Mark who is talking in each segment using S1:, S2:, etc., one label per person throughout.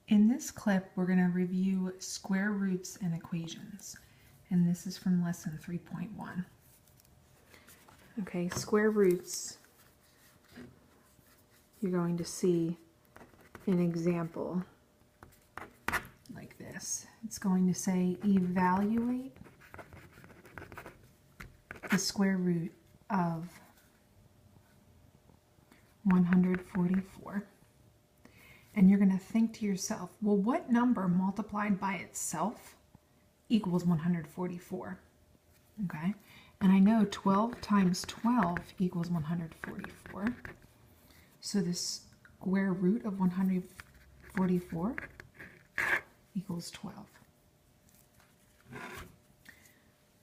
S1: In this clip, we're going to review square roots and equations, and this is from lesson 3.1. Okay, square roots, you're going to see an example like this. It's going to say, evaluate the square root of 144. And you're going to think to yourself, well, what number multiplied by itself equals 144? Okay, and I know 12 times 12 equals 144. So the square root of 144 equals 12.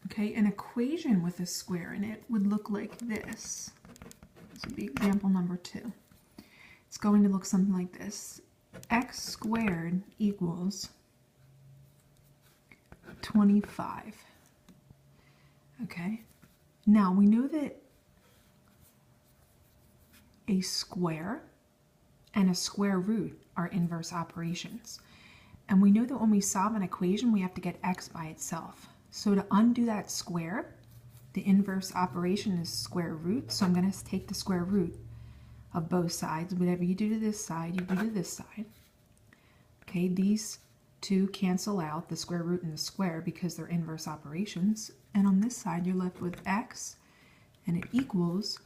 S1: Okay, an equation with a square in it would look like this. This would be example number 2. It's going to look something like this. X squared equals 25. Okay, now we know that a square and a square root are inverse operations. And we know that when we solve an equation, we have to get x by itself. So to undo that square, the inverse operation is square root. So I'm going to take the square root of both sides. Whatever you do to this side, you do to this side. Okay, these two cancel out, the square root and the square, because they're inverse operations. And on this side, you're left with x, and it equals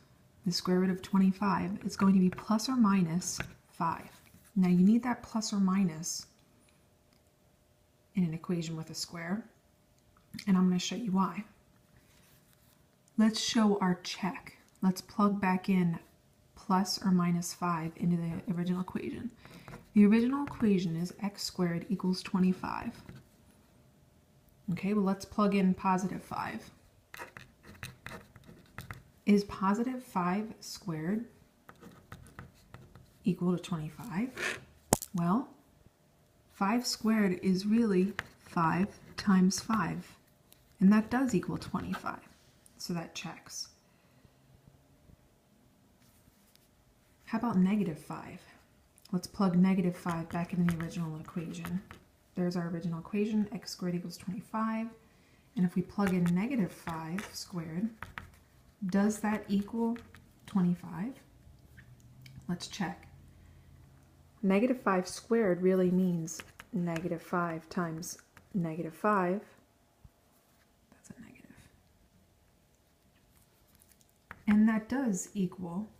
S1: the square root of 25. It's going to be plus or minus 5. Now you need that plus or minus in an equation with a square, and I'm going to show you why. Let's show our check. Let's plug back in plus or minus 5 into the original equation. The original equation is x squared equals 25. Okay, well, let's plug in positive 5. Is positive 5 squared equal to 25? Well, 5 squared is really 5 times 5, and that does equal 25, so that checks. How about negative 5? Let's plug negative 5 back into the original equation. There's our original equation, x squared equals 25. And if we plug in negative 5 squared, does that equal 25? Let's check. Negative 5 squared really means negative 5 times negative 5. That's a negative. And that does equal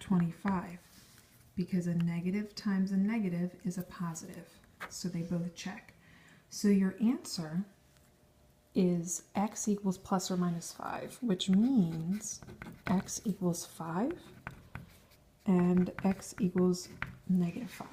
S1: 25, because a negative times a negative is a positive. So they both check. So your answer is x equals plus or minus 5, which means x equals 5 and x equals negative 5.